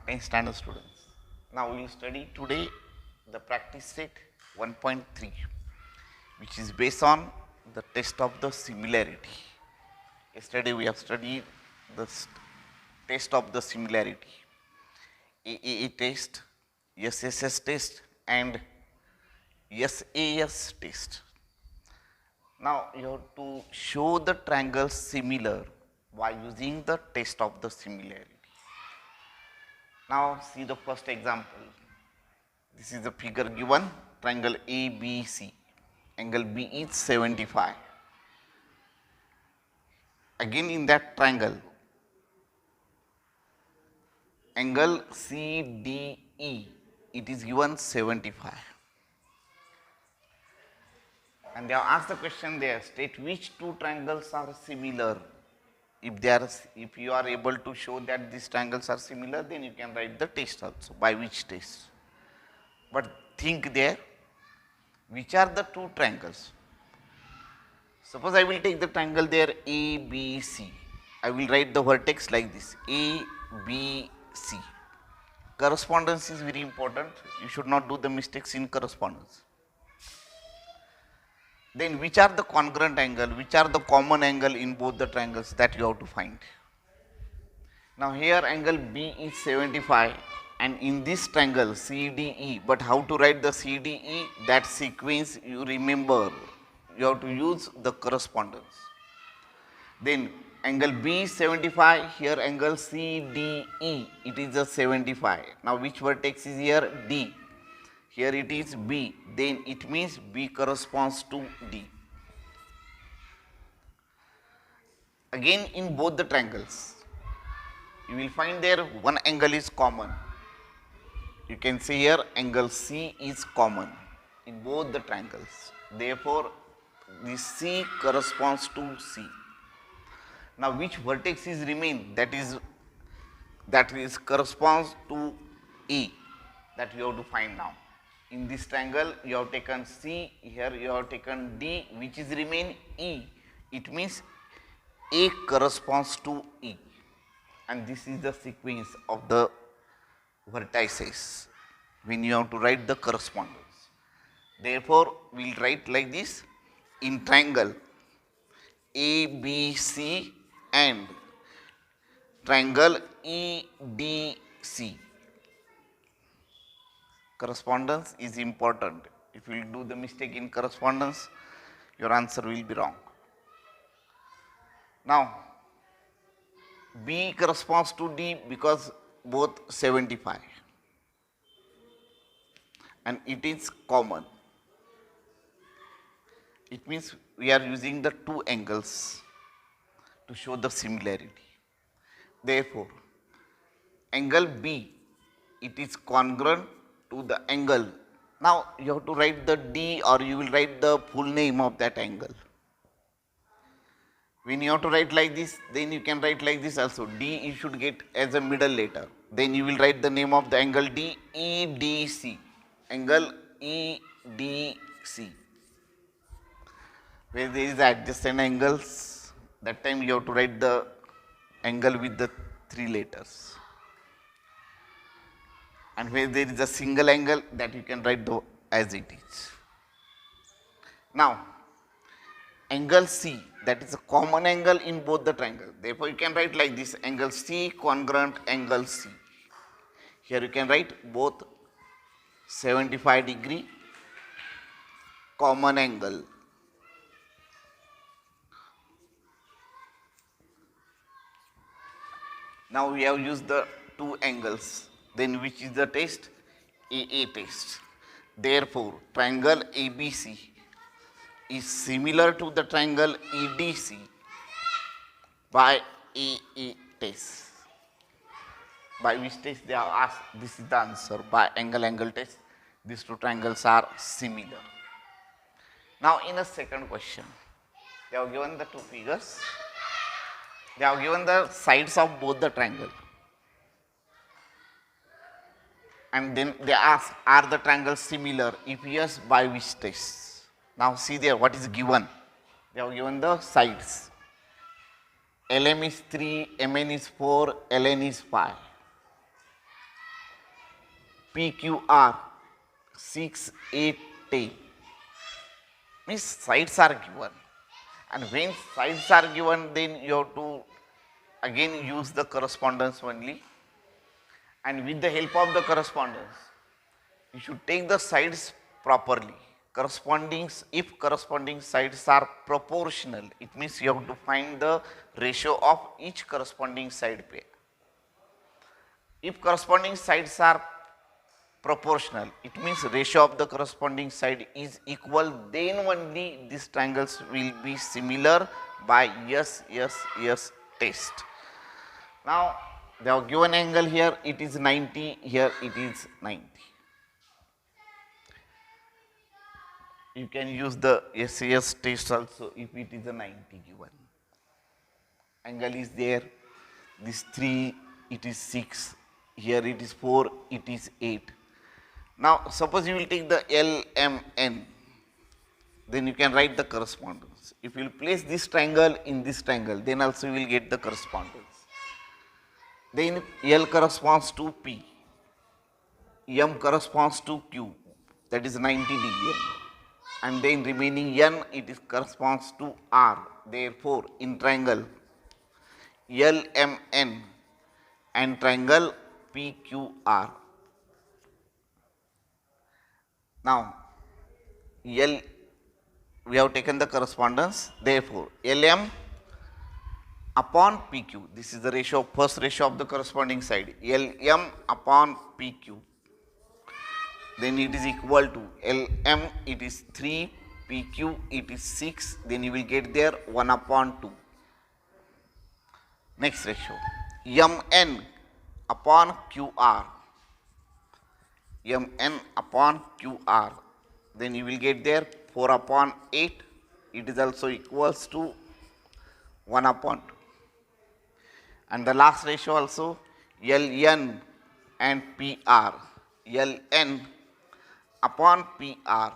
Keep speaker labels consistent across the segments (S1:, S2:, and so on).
S1: 10th standard students. Now we will study today the practice set 1.3, which is based on the test of the similarity. Yesterday we have studied the test of the similarity, AAA test, SSS test and SAS test. Now you have to show the triangles similar by using the test of the similarity. Now see the first example. This is the figure given, triangle ABC. Angle B is 75. Again in that triangle, angle CDE, it is given 75. And they have asked the question there, state which two triangles are similar. If you are able to show that these triangles are similar, then you can write the test also. By which test? But think there, which are the two triangles? Suppose I will take the triangle there ABC. I will write the vertex like this, ABC. Correspondence is very important. You should not do the mistakes in correspondence. Then which are the congruent angle, which are the common angle in both the triangles, that you have to find. Now here angle B is 75 and in this triangle CDE, but how to write the CDE, that sequence you remember, you have to use the correspondence. Then angle B is 75, here angle CDE, it is a 75. Now which vertex is here? D. Here it is B, then it means B corresponds to D. Again in both the triangles, you will find there one angle is common. You can see here angle C is common in both the triangles. Therefore, this C corresponds to C. Now which vertex is remain? That is corresponds to E, that you have to find now. In this triangle you have taken C, here you have taken D, which is remain E. It means A corresponds to E, and this is the sequence of the vertices when you have to write the correspondence. Therefore, we will write like this in triangle ABC and triangle EDC. Correspondence is important. If you do the mistake in correspondence, your answer will be wrong. Now, B corresponds to D because both 75 and it is common. It means we are using the two angles to show the similarity. Therefore, angle B, it is congruent to the angle. Now you have to write the D or you will write the full name of that angle. When you have to write like this, then you can write like this also. D you should get as a middle letter. Then you will write the name of the angle D, EDC. Angle EDC. Where there is adjacent angles, that time you have to write the angle with the 3 letters. And where there is a single angle, that you can write as it is. Now, angle C, that is a common angle in both the triangles. Therefore, you can write like this, angle C congruent angle C. Here you can write both 75 degree common angle. Now we have used the two angles. Then which is the test? AA test. Therefore, triangle ABC is similar to the triangle EDC by AA test. By which test they have asked? This is the answer. By angle test, these two triangles are similar. Now in the second question, they have given the two figures. They have given the sides of both the triangle. And then they ask, are the triangles similar? If yes, by which test? Now see there what is given. They have given the sides. LM is 3, MN is 4, LN is 5. PQR 6, 8, 10. Means sides are given, and when sides are given, then you have to again use the correspondence only, and with the help of the correspondence you should take the sides properly. If corresponding sides are proportional, it means you have to find the ratio of each corresponding side pair. If corresponding sides are proportional, it means ratio of the corresponding side is equal, then only these triangles will be similar by yes test. Now they have given angle here, it is 90, here it is 90. You can use the SAS test also if it is a 90 given. Angle is there, this 3, it is 6, here it is 4, it is 8. Now suppose you will take the LMN, then you can write the correspondence. If you will place this triangle in this triangle, then also you will get the correspondence. Then L corresponds to P, M corresponds to Q, that is 90 degree, and then remaining N, it is corresponds to R. Therefore in triangle LMN and triangle PQR. Now we have taken the correspondence, therefore LM upon PQ, this is the ratio, first ratio of the corresponding side, LM upon PQ, then it is equal to LM, it is 3, PQ, it is 6, then you will get there 1 upon 2. Next ratio, MN upon QR, MN upon QR, then you will get there 4 upon 8, it is also equals to 1 upon 2. And the last ratio also, LN and PR, LN upon PR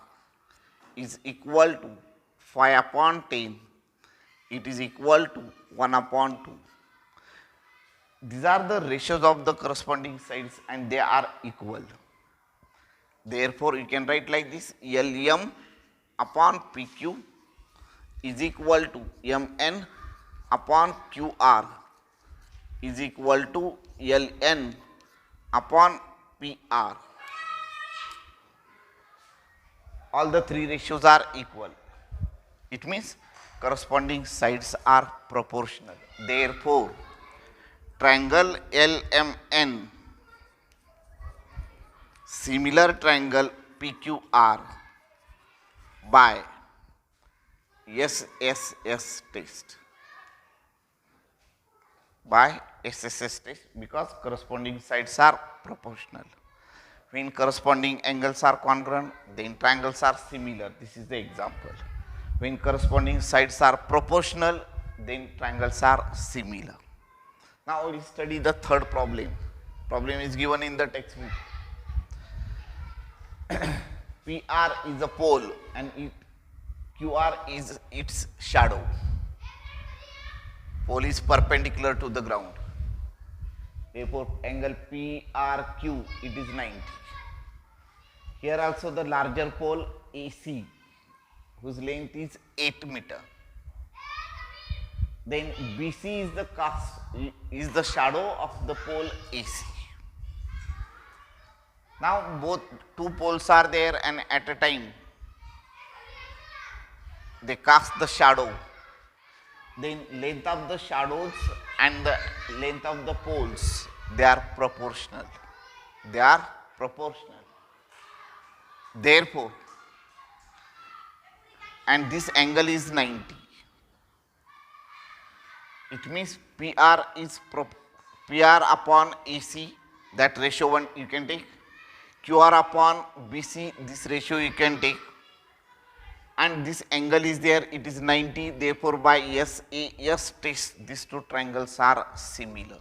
S1: is equal to 5 upon 10, it is equal to 1 upon 2. These are the ratios of the corresponding sides and they are equal. Therefore you can write like this, LM upon PQ is equal to MN upon QR is equal to LN upon PR. All the three ratios are equal. It means corresponding sides are proportional. Therefore triangle LMN, similar triangle PQR by SSS test. By SSS test, because corresponding sides are proportional. When corresponding angles are congruent, then triangles are similar. This is the example. When corresponding sides are proportional, then triangles are similar. Now we will study the third problem. Problem is given in the textbook. PR is a pole and QR is its shadow. Pole is perpendicular to the ground. Therefore angle PRQ, it is 90. Here also the larger pole AC, whose length is 8 meter. Then BC is the shadow of the pole AC. Now both two poles are there and at a time they cast the shadow. Then length of the shadows and the length of the poles, they are proportional. They are proportional. Therefore, and this angle is 90. It means PR is PR upon AC, that ratio 1 you can take. QR upon BC, this ratio you can take. And this angle is there, it is 90. Therefore, by SAS test, these two triangles are similar.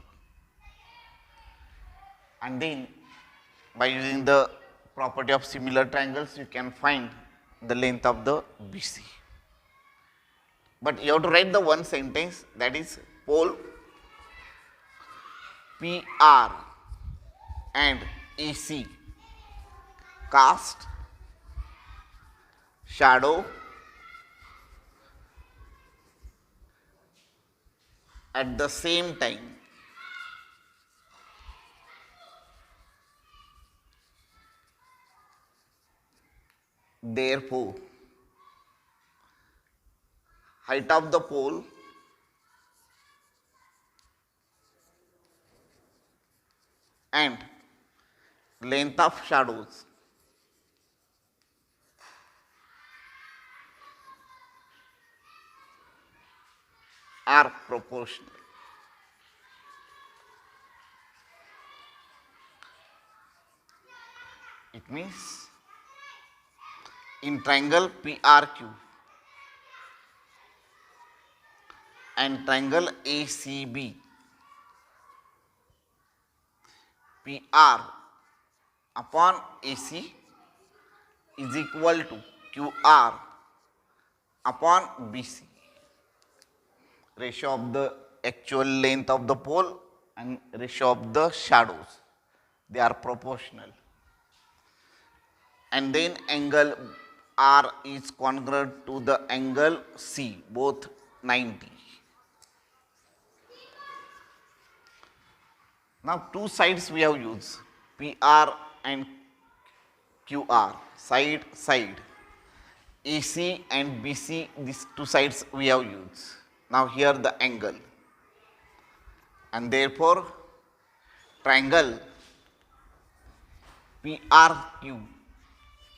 S1: And then by using the property of similar triangles, you can find the length of the BC. But you have to write the one sentence, that is pole PR and AC cast shadow at the same time. Therefore, height of the pole and length of shadows are proportional. It means in triangle PRQ and triangle ACB, PR upon AC is equal to QR upon BC. Ratio of the actual length of the pole and ratio of the shadows, they are proportional. And then angle R is congruent to the angle C, both 90. Now two sides we have used, PR and QR, side. AC and BC, these two sides we have used. Now here the angle, and therefore triangle PRQ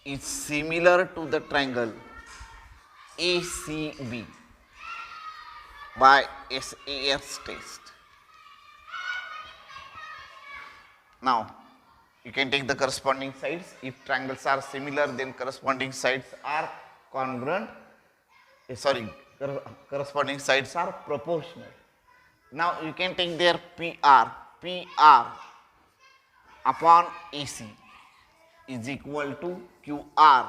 S1: is similar to the triangle ACB by SAS test. Now you can take the corresponding sides. If triangles are similar, then corresponding sides are congruent. Corresponding sides are proportional. Now you can take their PR upon AC is equal to QR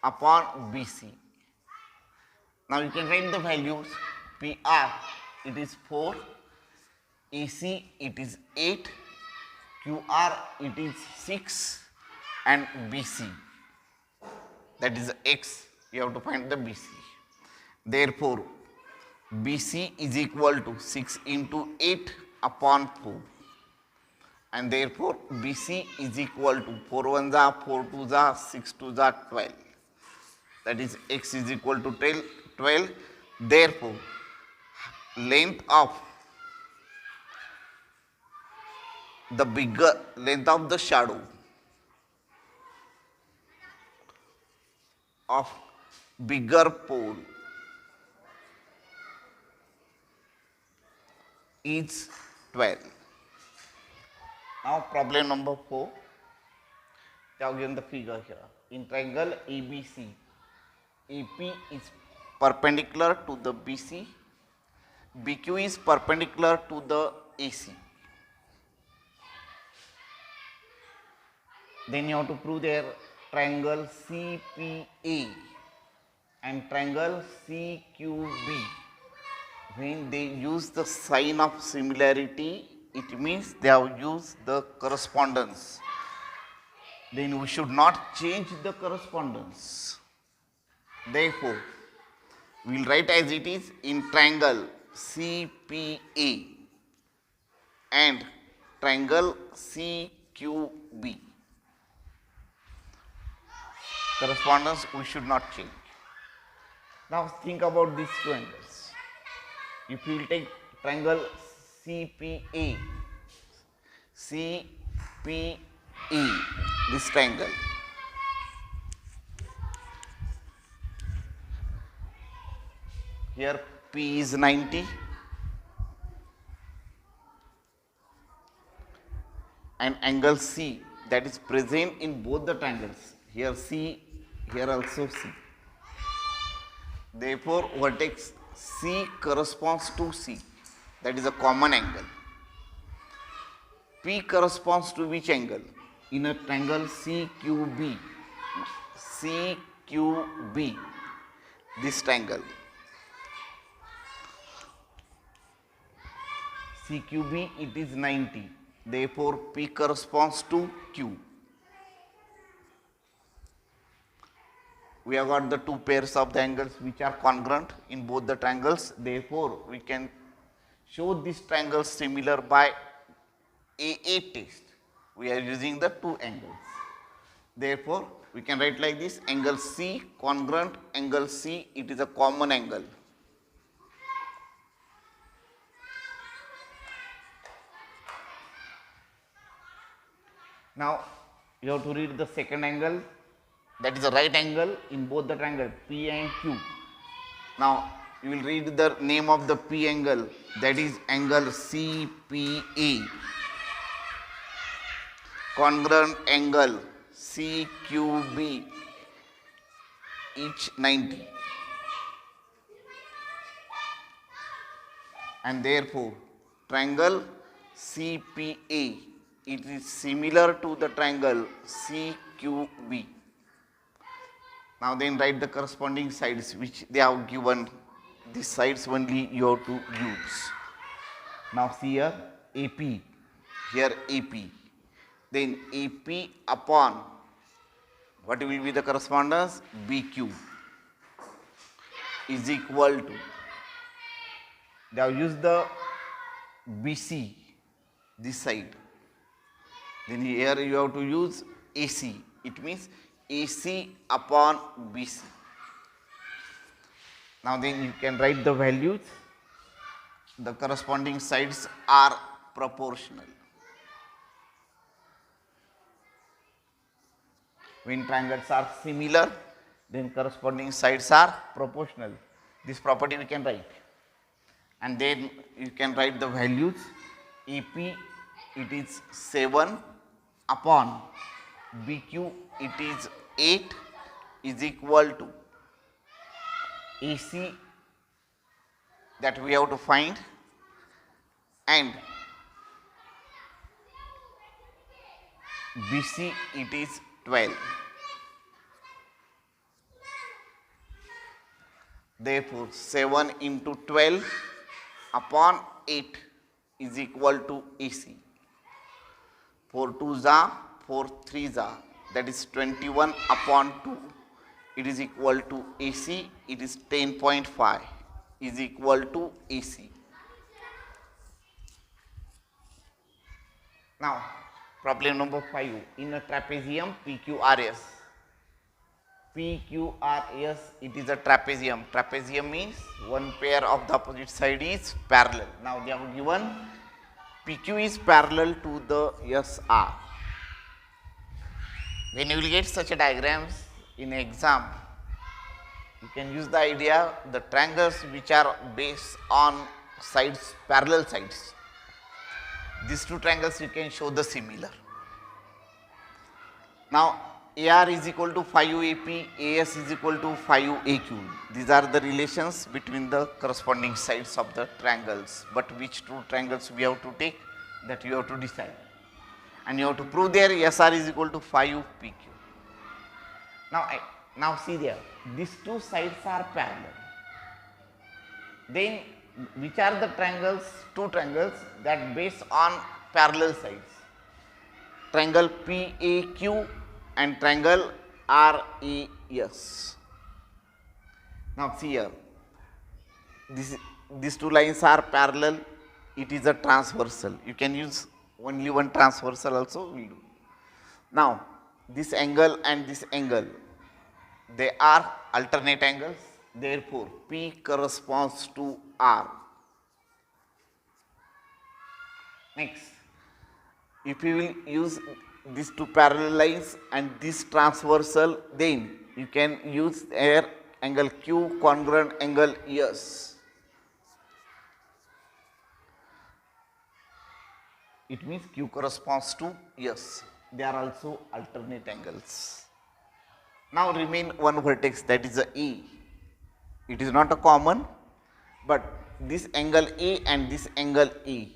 S1: upon BC. Now you can write the values. PR it is 4, AC it is 8, QR it is 6, and BC, that is X, you have to find the BC. Therefore, BC is equal to 6 into 8 upon 4, and therefore BC is equal to 4 1s are 4 2s are 6 2s are 12, that is X is equal to 12. Therefore, length of the shadow of bigger pole is 12. Now problem number 4. They have given the figure here. In triangle ABC, AP is perpendicular to the BC, BQ is perpendicular to the AC. Then you have to prove their triangle CPA and triangle CQB. When they use the sign of similarity, it means they have used the correspondence. Then we should not change the correspondence. Therefore, we will write as it is in triangle CPA and triangle CQB. Correspondence we should not change. Now think about these two angles. If you will take triangle CPA, this triangle, here P is 90 and angle C that is present in both the triangles, here C, here also C. Therefore, vertex C corresponds to C, that is a common angle. P corresponds to which angle? In a triangle CQB, this triangle CQB it is 90. Therefore, P corresponds to Q. we have got the two pairs of the angles which are congruent in both the triangles. Therefore, we can show this triangle similar by AA test. We are using the two angles. Therefore, we can write like this: angle C congruent angle C, it is a common angle. Now, you have to read the second angle, that is a right angle in both the triangle P and Q. Now, you will read the name of the P angle, that is angle CPA. Congruent angle CQB, each 90. And therefore, triangle CPA, it is similar to the triangle CQB. Now then write the corresponding sides which they have given. These sides only you have to use. Now see here AP, here AP. Then AP upon, what will be the correspondence? BQ is equal to, they have used the BC, this side. Then here you have to use AC. It means AC upon BC. Now then you can write the values. The corresponding sides are proportional. When triangles are similar, then corresponding sides are proportional. This property we can write. And then you can write the values. AP, it is 7 upon BQ, it is 8, is equal to AC, that we have to find, and BC, it is 12. Therefore, 7 into 12 upon 8 is equal to AC. 4 2s are 4 3s are, that is 21 upon 2, it is equal to AC, it is 10.5 is equal to AC. Now, problem number 5, in a trapezium PQRS. PQRS, it is a trapezium. Trapezium means one pair of the opposite side is parallel. Now they have given PQ is parallel to the SR. When you will get such a diagrams in exam, you can use the idea, the triangles which are based on sides, parallel sides. These two triangles you can show the similar. Now AR is equal to 5AP, AS is equal to 5AQ. These are the relations between the corresponding sides of the triangles. But which two triangles we have to take, that you have to decide. And you have to prove there SR is equal to 5PQ. Now see there, these two sides are parallel. Then which are the triangles, two triangles that based on parallel sides? Triangle PAQ and triangle RAS. Now see here, these two lines are parallel, it is a transversal. You can use only one transversal also will do. Now this angle and this angle, they are alternate angles, therefore P corresponds to R. Next, if you will use these two parallel lines and this transversal, then you can use here angle Q congruent angle S. It means Q corresponds to S. They are also alternate angles. Now remain one vertex, that is a A. It is not a common, but this angle A and this angle A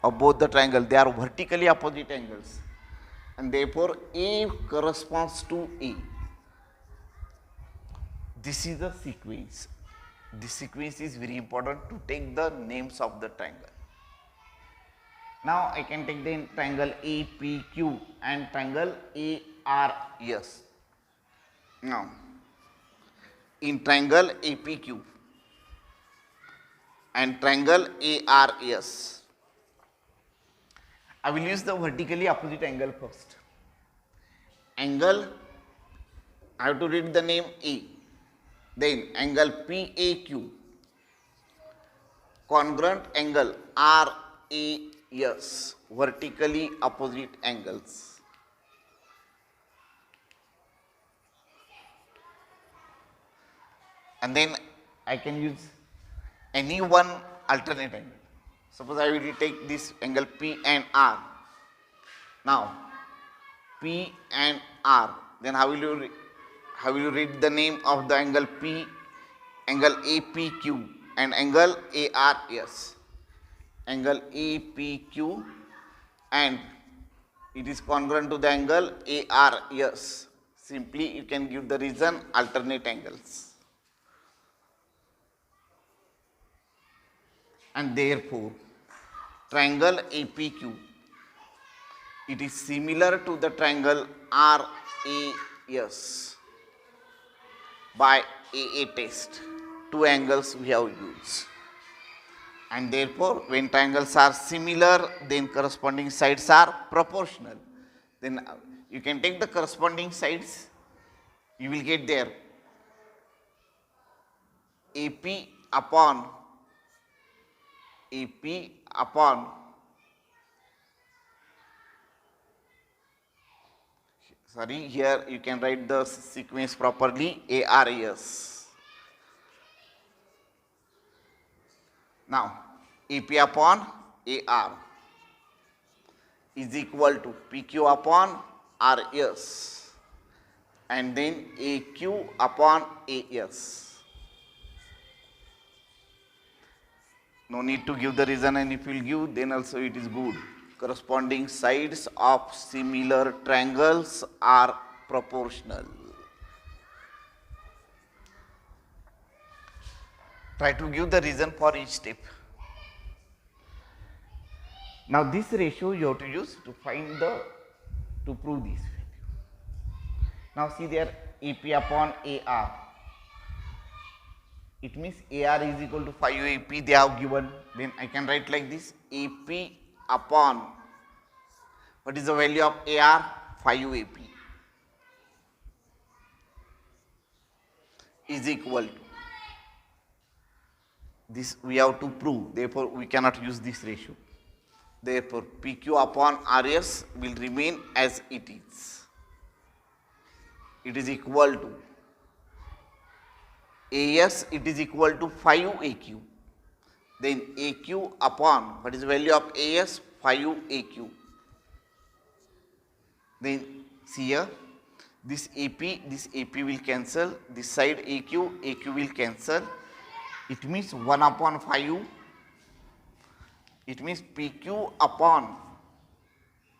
S1: of both the triangle, they are vertically opposite angles, and therefore A corresponds to A. This is the sequence. This sequence is very important to take the names of the triangle. Now I can take the triangle APQ and triangle ARS. Now in triangle APQ and triangle ARS. I will use the vertically opposite angle first. Angle, I have to read the name A. Then angle PAQ, congruent angle RAS, vertically opposite angles. And then I can use any one alternate angle. Suppose I will take this angle P and R. Now P and R. Then how will you read the name of the angle P, angle APQ and angle ARS? Angle APQ and it is congruent to the angle ARS. Simply you can give the reason alternate angles. And therefore triangle APQ, it is similar to the triangle RAS by AA test. Two angles we have used. And therefore, when triangles are similar, then corresponding sides are proportional. Then you can take the corresponding sides, you will get there AP upon sorry, here you can write the sequence properly, ARS. Now, AP upon AR is equal to PQ upon RS and then AQ upon AS. No need to give the reason, and if you will give, then also it is good. Corresponding sides of similar triangles are proportional. Try to give the reason for each step. Now this ratio you have to use to prove this value. Now see there, AP upon AR. It means AR is equal to 5 AP they have given. Then I can write like this, AP upon, what is the value of AR? 5 AP is equal to, this we have to prove, therefore we cannot use this ratio. Therefore PQ upon RS will remain as it is. It is equal to AS, it is equal to 5 AQ. Then AQ upon, what is the value of AS? 5 AQ. Then see here, this AP will cancel, this side AQ will cancel. It means 1 upon 5. It means PQ upon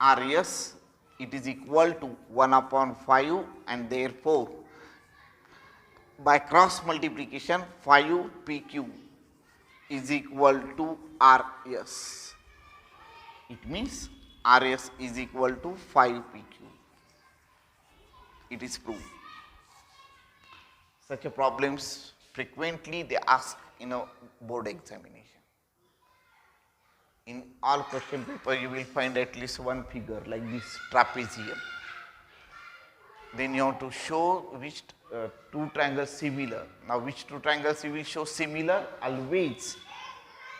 S1: RS, it is equal to 1 upon 5, and therefore by cross multiplication 5 PQ is equal to RS. It means RS is equal to 5 PQ. It is proved. Such a problems frequently they ask in a board examination. In all question paper you will find at least one figure like this trapezium. Then you have to show which two triangles similar. Now which two triangles you will show similar? Always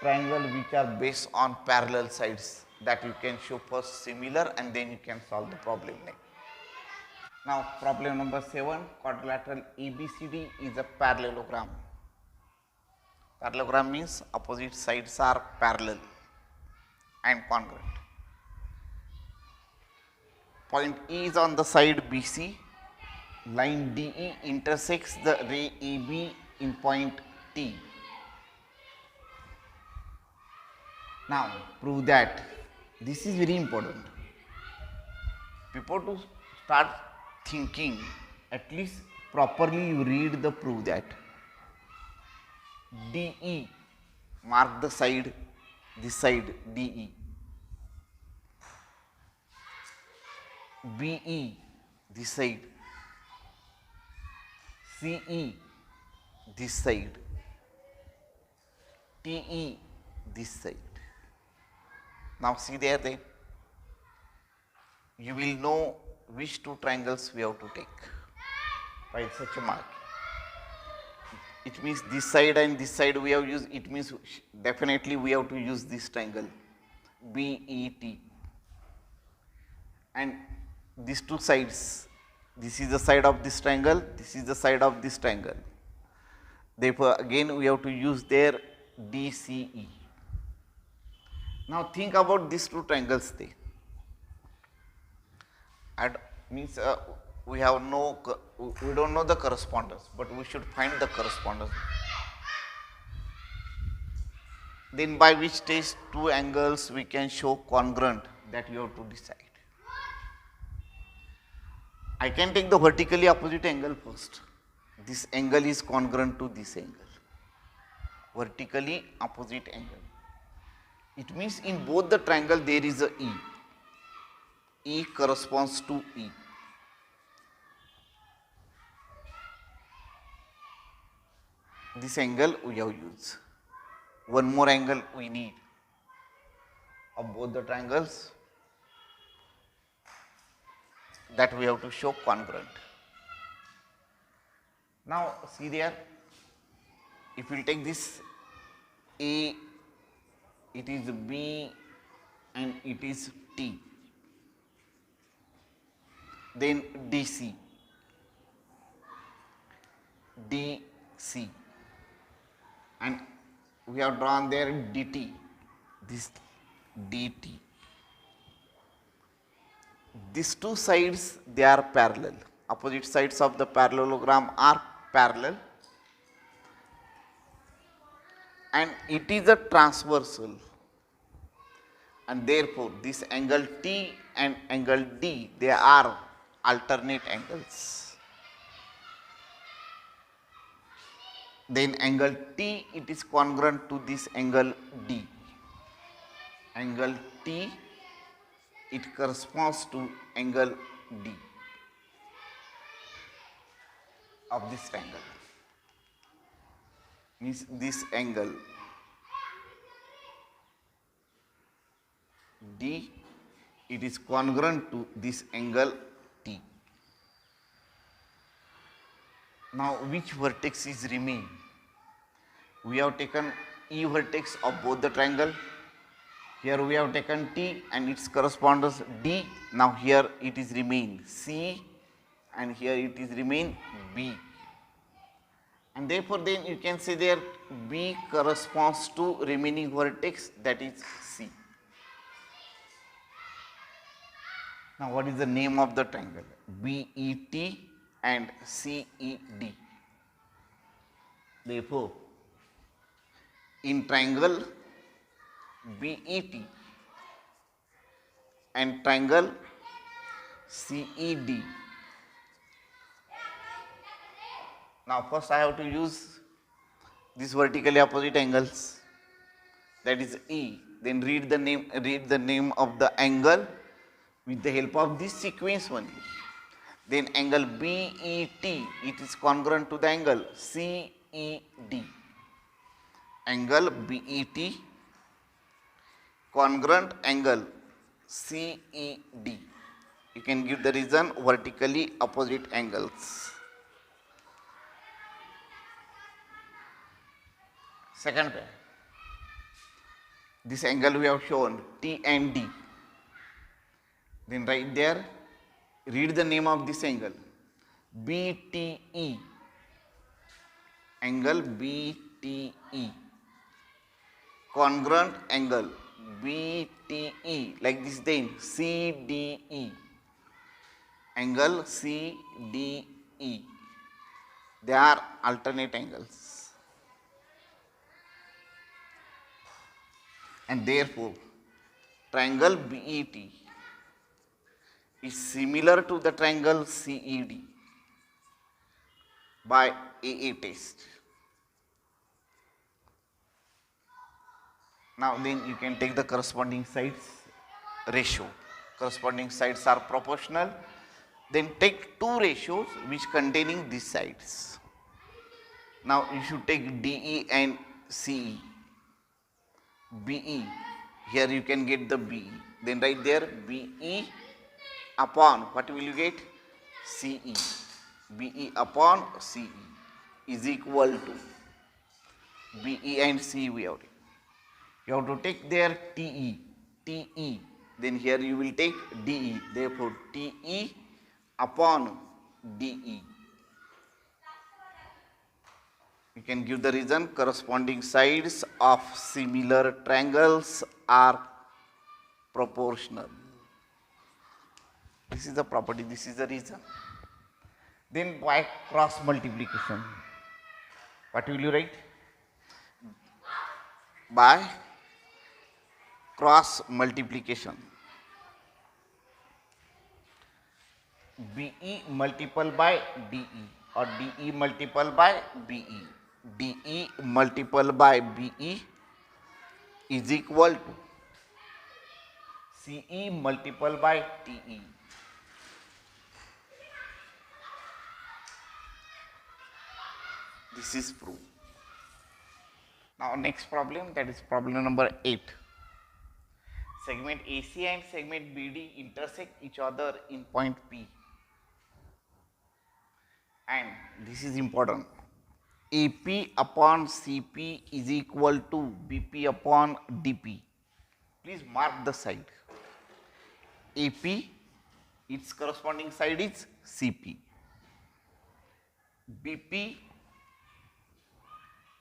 S1: triangle which are based on parallel sides, that you can show first similar and then you can solve the problem next. Now problem number 7, quadrilateral ABCD is a parallelogram. Parallelogram means opposite sides are parallel and congruent. Point E is on the side BC. Line DE intersects the ray AB in point T. Now prove that. This is very important. Before to start thinking, at least properly you read the prove that. DE, mark the side, this side DE. BE, this side. CE, this side, TE this side. Now see there, you will know which two triangles we have to take by such a mark. It means this side and this side we have used, it means definitely we have to use this triangle BET. And these two sides, this is the side of this triangle, this is the side of this triangle. Therefore, again we have to use their DCE. Now think about these two triangles there. Means we don't know the correspondence, but we should find the correspondence. Then by which test two angles we can show congruent, that you have to decide. I can take the vertically opposite angle first. This angle is congruent to this angle. Vertically opposite angle. It means in both the triangle there is a E. E corresponds to E. This angle we have used. One more angle we need of both the triangles, that we have to show congruent. Now see there, if we take this A, it is B and it is T, then DC, DC, and we have drawn there DT, this DT. These two sides, they are parallel. Opposite sides of the parallelogram are parallel, and it is a transversal, and therefore this angle T and angle D, they are alternate angles. Then angle T, it is congruent to this angle D. Angle T, it corresponds to angle D of this triangle. Means this angle D, it is congruent to this angle T. Now which vertex is remain? We have taken E vertex of both the triangle. Here we have taken T and its correspondence D. Now here it is remain C and here it is remain B. And therefore then you can say there B corresponds to remaining vertex, that is C. Now what is the name of the triangle? BET and CED. Therefore in triangle BET and triangle CED. Now first I have to use these vertically opposite angles, that is E. Then read the name of the angle with the help of this sequence only. Then angle BET, it is congruent to the angle CED. Angle BET congruent angle CED. You can give the reason vertically opposite angles. Second pair, this angle we have shown T and D. Then right there, read the name of this angle BTE. Angle BTE congruent angle BTE, like this, then CDE, angle CDE. They are alternate angles, and therefore triangle BET is similar to the triangle CED by AA test. Now then you can take the corresponding sides ratio. Corresponding sides are proportional. Then take two ratios which containing these sides. Now you should take DE and CE. BE, here you can get the BE. Then right there BE upon, what will you get? CE. BE upon CE is equal to BE and CE we have. You have to take their TE. Then here you will take DE. Therefore, TE upon DE. You can give the reason. Corresponding sides of similar triangles are proportional. This is the property, this is the reason. Then by cross multiplication, what will you write? By cross multiplication, BE multiple by DE or DE multiple by BE. DE multiple by BE is equal to CE multiple by TE. This is proof. Now next problem, that is problem number 8. Segment AC and segment BD intersect each other in point P. And this is important. AP upon CP is equal to BP upon DP. Please mark the side. AP, its corresponding side is CP. BP,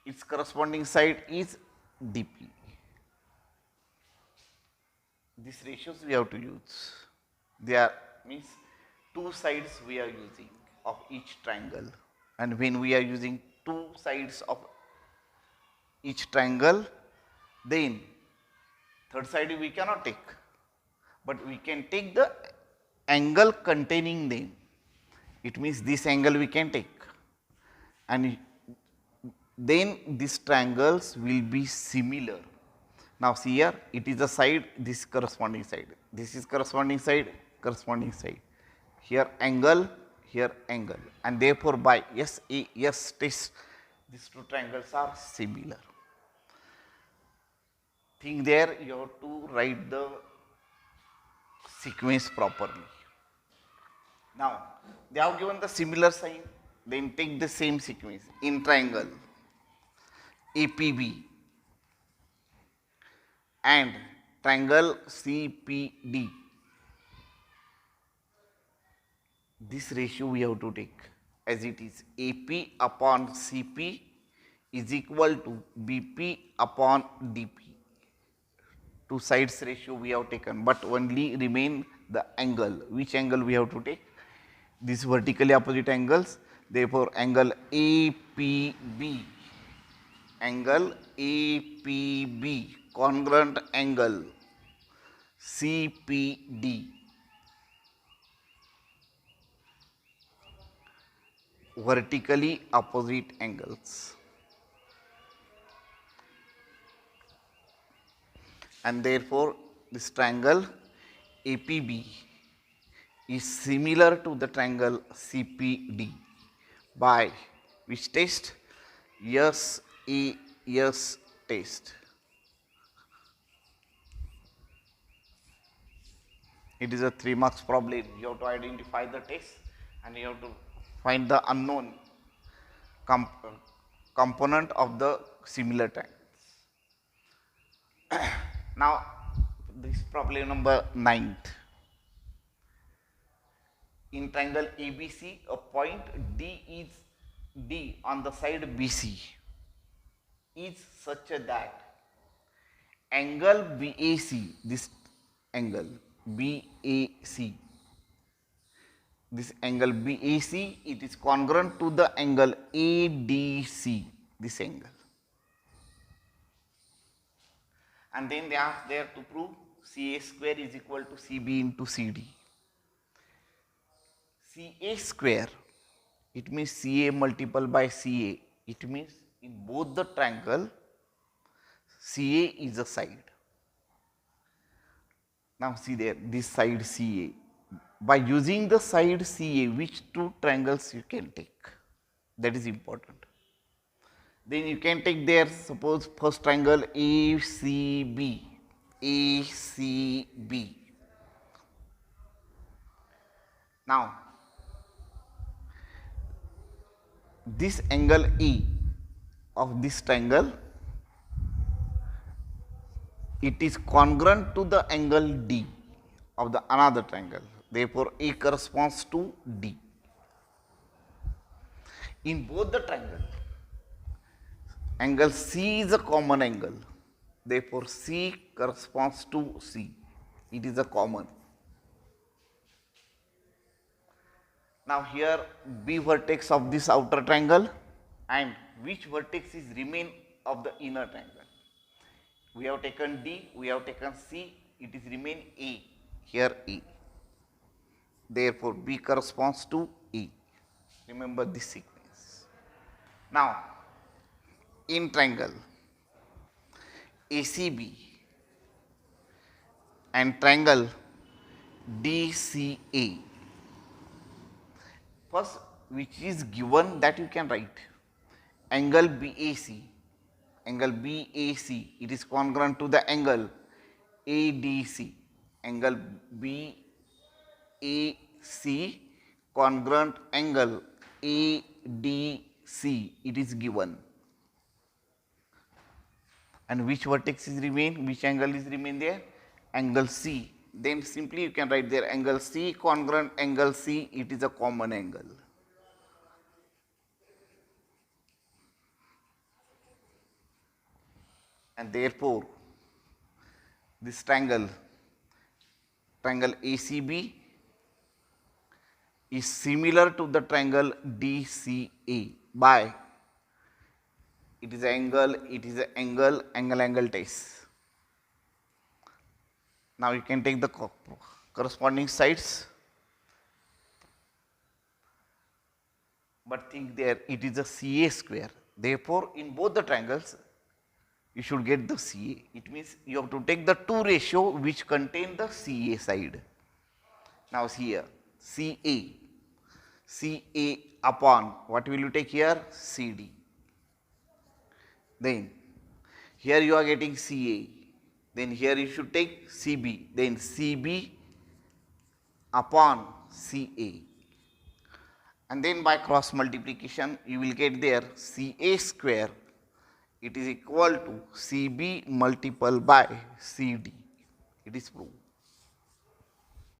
S1: its corresponding side is DP. These ratios we have to use. They are means two sides we are using of each triangle, and when we are using two sides of each triangle, then third side we cannot take, but we can take the angle containing them. It means this angle we can take, and then these triangles will be similar. Now see here, it is the side, this corresponding side, this is corresponding side, corresponding side. Here angle, here angle, and therefore by SAS test, these two triangles are similar. Think there you have to write the sequence properly. Now they have given the similar sign, then take the same sequence in triangle APB and triangle CPD. This ratio we have to take as it is. AP upon CP is equal to BP upon DP. Two sides ratio we have taken, but only remain the angle. Which angle we have to take? These vertically opposite angles. Therefore, angle APB, angle APB, congruent angle CPD, vertically opposite angles, and therefore this triangle APB is similar to the triangle CPD by which test? SAS test. It is a 3 marks problem. You have to identify the test and you have to find the unknown component of the similar triangles. Now this problem number 9. In triangle ABC, a point D on the side BC is such that angle BAC, this angle BAC, this angle BAC, it is congruent to the angle ADC, this angle. And then they ask there to prove CA square is equal to CB into CD. CA square, it means CA multiple by CA. It means in both the triangle, CA is a side. Now see there, this side CA. By using the side CA, which two triangles you can take? That is important. Then you can take there, suppose first triangle ACB. ACB. Now, this angle E of this triangle, it is congruent to the angle D of the another triangle. Therefore, A corresponds to D. In both the triangle, angle C is a common angle. Therefore, C corresponds to C. It is a common. Now, here B vertex of this outer triangle and which vertex is remain of the inner triangle. We have taken D, we have taken C, it is remain A, here A. Therefore, B corresponds to E. Remember this sequence. Now, in triangle ACB and triangle DCA, first which is given that you can write, angle BAC, it is congruent to the angle ADC, angle BAC congruent angle ADC, it is given. And which vertex is remain, which angle is remain there? Angle C. Then simply you can write there angle C congruent angle C, it is a common angle. And therefore, this triangle ACB is similar to the triangle DCA by it is angle test. Now you can take the corresponding sides, but think there it is a CA square. Therefore, in both the triangles you should get the CA. It means you have to take the two ratio which contain the CA side. Now here CA upon what will you take here? CD. Then here you are getting CA. Then here you should take CB. Then CB upon CA. And then by cross multiplication you will get there CA square. It is equal to CB multiple by CD. It is proved.